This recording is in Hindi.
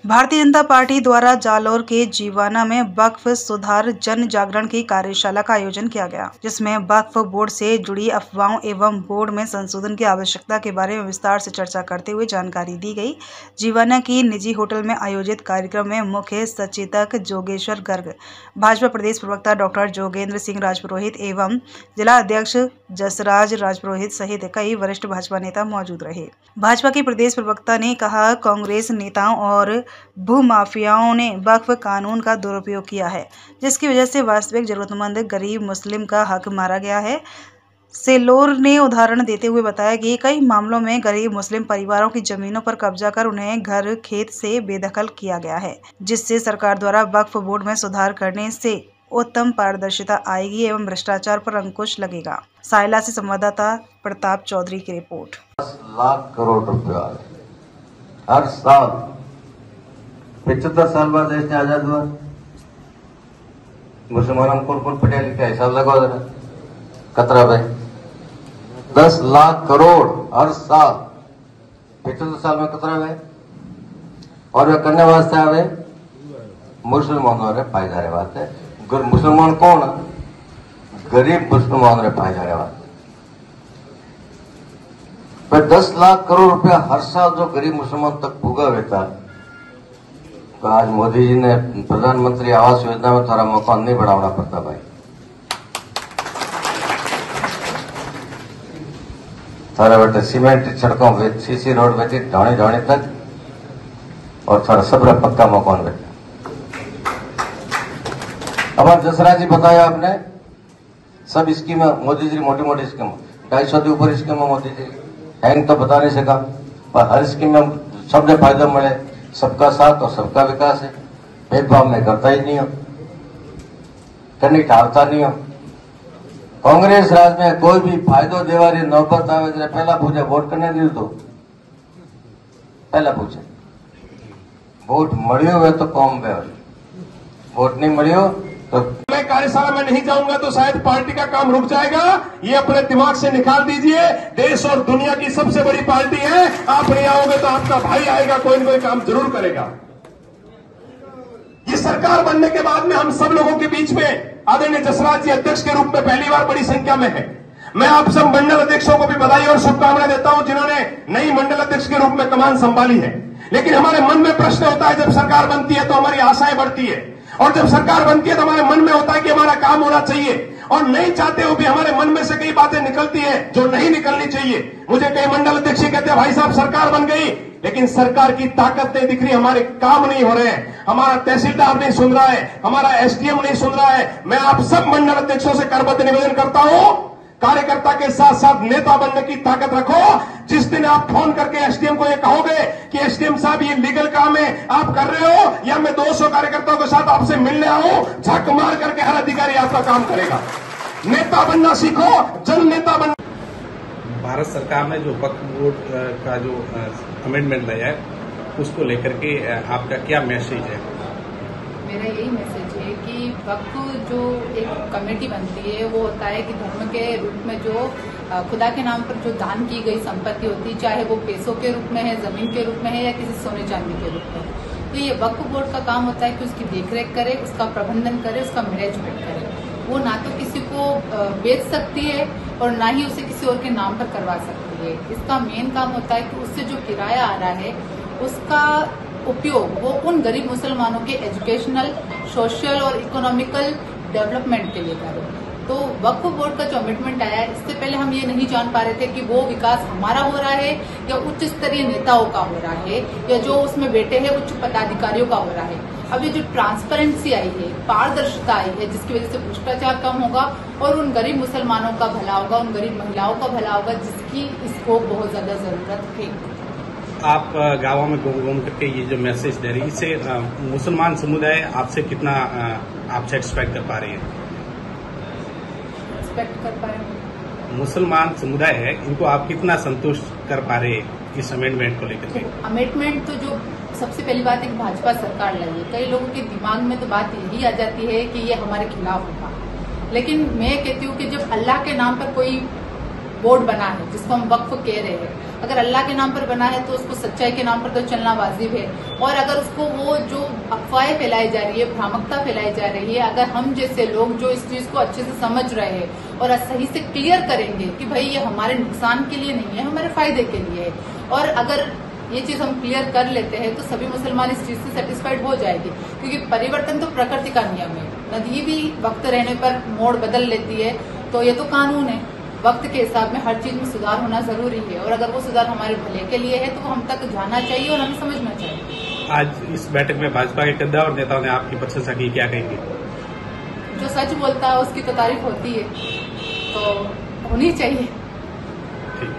भारतीय जनता पार्टी द्वारा जालोर के जीवाना में वक्फ सुधार जन जागरण की कार्यशाला का आयोजन किया गया, जिसमें वक्फ बोर्ड से जुड़ी अफवाहों एवं बोर्ड में संशोधन की आवश्यकता के बारे में विस्तार से चर्चा करते हुए जानकारी दी गई। जीवाना की निजी होटल में आयोजित कार्यक्रम में मुख्य सचेतक जोगेश्वर गर्ग, भाजपा प्रदेश प्रवक्ता डॉक्टर जोगेंद्र सिंह राजपुरोहित एवं जिला अध्यक्ष जसराज राजपुरोहित सहित कई वरिष्ठ भाजपा नेता मौजूद रहे। भाजपा के प्रदेश प्रवक्ता ने कहा, कांग्रेस नेताओं और भूमाफियाओं ने वक्फ कानून का दुरुपयोग किया है, जिसकी वजह से वास्तविक जरूरतमंद गरीब मुस्लिम का हक मारा गया है। सेलोर ने उदाहरण देते हुए बताया कि कई मामलों में गरीब मुस्लिम परिवारों की जमीनों पर कब्जा कर उन्हें घर खेत से बेदखल किया गया है, जिससे सरकार द्वारा वक्फ बोर्ड में सुधार करने से उत्तम पारदर्शिता आएगी एवं भ्रष्टाचार पर अंकुश लगेगा। सायला से संवाददाता प्रताप चौधरी की रिपोर्ट। 10 लाख करोड़ रुपया हर साल 75 साल बाद देश ने आजाद हुआ। मुसलमानों को पढ़े लिखा हिसाब लगाओ जरा, कतरा भाई 10 लाख करोड़ हर साल 75 साल में कतरा भाई, और वे करने वास्ते आवे मुसलमानों रे पाईदारे वास्ते। मुसलमान कौन? गरीब मुसलमान रे पाईदारे वास्ते। पर 10 लाख करोड़ रुपया हर साल जो गरीब मुसलमान तक भूगा रहता, तो आज मोदी जी ने प्रधानमंत्री आवास योजना में थोड़ा मकान नहीं बढ़ाना पड़ता भाई। थारा बेटे सीमेंट सड़कों पे सीसी रोड पे ढाणी ढाणी तक, और थोड़ा सबरा पक्का मकान बेटा। अब जसरा जी बताया आपने, सब स्कीम मोदी जी मोटी मोटी स्कीम 250 के ऊपर स्कीम मोदी जी हैंग तो बता नहीं सका, पर हर स्कीम में सबने फायदा मिले। सबका साथ और सबका विकास है, भेदभाव में करता ही नहीं हो, करने टालता नहीं हो। कांग्रेस राज में कोई भी फायदो देवारी नौबत आवे तो पहला पूछे वोट करने दी, तो पहला पूछे वोट मड़ियो हुए तो कौम में, वोट नहीं मड़ियो तो। मैं कार्यशाला में नहीं जाऊंगा तो शायद पार्टी का काम रुक जाएगा, ये अपने दिमाग से निकाल दीजिए। देश और दुनिया की सबसे बड़ी पार्टी है, आप नहीं आओगे तो आपका भाई आएगा, कोई न कोई काम जरूर करेगा। ये सरकार बनने के बाद में हम सब लोगों के बीच में आदरणीय जसराज जी अध्यक्ष के रूप में पहली बार बड़ी संख्या में है। मैं आप सब मंडल अध्यक्षों को भी बधाई और शुभकामनाएं देता हूं जिन्होंने नई मंडल अध्यक्ष के रूप में कमान संभाली है। लेकिन हमारे मन में प्रश्न होता है, जब सरकार बनती है तो हमारी आशाएं बढ़ती है, और जब सरकार बनती है तो हमारे मन में होता है कि हमारा काम होना चाहिए, और नहीं चाहते हुए भी हमारे मन में से कई बातें निकलती हैं जो नहीं निकलनी चाहिए। मुझे कई मंडल अध्यक्ष कहते हैं, भाई साहब सरकार बन गई लेकिन सरकार की ताकत नहीं दिख रही, हमारे काम नहीं हो रहे हैं, हमारा तहसीलदार नहीं सुन रहा है, हमारा एसडीएम नहीं सुन रहा है। मैं आप सब मंडल अध्यक्षों से करबद्ध निवेदन करता हूं, कार्यकर्ता के साथ साथ नेता बनने की ताकत रखो। जिस दिन आप फोन करके एसडीएम को ये कहोगे कि एसडीएम साहब ये लीगल काम है आप कर रहे हो, या मैं 200 कार्यकर्ताओं के साथ आपसे मिलने आऊं, झक मार करके हर अधिकारी आपका काम करेगा। नेता बनना सीखो, जन नेता बनना। भारत सरकार ने जो वक्फ बोर्ड का जो अमेंडमेंट लाया है, उसको लेकर के आपका क्या मैसेज है? मेरा यही मैसेज है कि वक्फ जो एक कमेटी बनती है वो होता है कि धर्म के रूप में जो खुदा के नाम पर जो दान की गई संपत्ति होती है, चाहे वो पैसों के रूप में है, जमीन के रूप में है, या किसी सोने चांदी के रूप में, तो ये वक्फ बोर्ड का काम होता है कि उसकी देखरेख करे, उसका प्रबंधन करे, उसका मैनेजमेंट करे। वो ना तो किसी को बेच सकती है और ना ही उसे किसी और के नाम पर करवा सकती है। इसका मेन काम होता है कि उससे जो किराया आ रहा है उसका उपयोग वो उन गरीब मुसलमानों के एजुकेशनल, सोशल और इकोनॉमिकल डेवलपमेंट के लिए करे। तो वक्फ बोर्ड का जो अमेंडमेंट आया है, इससे पहले हम ये नहीं जान पा रहे थे कि वो विकास हमारा हो रहा है या उच्च स्तरीय नेताओं का हो रहा है, या जो उसमें बैठे हैं उच्च पदाधिकारियों का हो रहा है। अब ये जो ट्रांसपेरेंसी आई है, पारदर्शिता आई है, जिसकी वजह से भ्रष्टाचार कम होगा और उन गरीब मुसलमानों का भला होगा, उन गरीब महिलाओं का भला होगा, जिसकी इसको बहुत ज्यादा जरूरत है। आप गाँवों में घूम करके ये जो मैसेज दे रही है, इससे मुसलमान समुदाय आपसे कितना आप सेटिस्फाइड कर पा रहे हैं? एक्सपेक्ट कर पा रहे हैं। मुसलमान समुदाय है, इनको आप कितना संतुष्ट कर पा रहे हैं इस अमेंडमेंट को लेकर के? अमेंडमेंट तो जो सबसे पहली बात है, भाजपा सरकार लाई है। कई लोगों के दिमाग में तो बात यही आ जाती है कि ये हमारे खिलाफ होगा, लेकिन मैं कहती हूँ कि जब अल्लाह के नाम पर कोई बोर्ड बना है जिसको हम वक्फ कह रहे हैं, अगर अल्लाह के नाम पर बना है तो उसको सच्चाई के नाम पर तो चलना वाजिब है। और अगर उसको वो जो अफवाहें फैलाई जा रही है, भ्रामकता फैलाई जा रही है, अगर हम जैसे लोग जो इस चीज को अच्छे से समझ रहे हैं और सही से क्लियर करेंगे कि भाई ये हमारे नुकसान के लिए नहीं है, हमारे फायदे के लिए है, और अगर ये चीज हम क्लियर कर लेते हैं तो सभी मुसलमान इस चीज से सेटिस्फाइड हो जाएगी। क्योंकि परिवर्तन तो प्रकृति का नियम है, नदी भी वक्त रहने पर मोड़ बदल लेती है, तो ये तो कानून है। वक्त के हिसाब में हर चीज में सुधार होना जरूरी है, और अगर वो सुधार हमारे भले के लिए है तो वो हम तक जाना चाहिए और हमें समझना चाहिए। आज इस बैठक में भाजपा के कद्दावर नेताओं ने आपकी प्रशंसा की, क्या कहेंगे? जो सच बोलता है उसकी तो तारीफ होती है, तो होनी चाहिए। ठीक।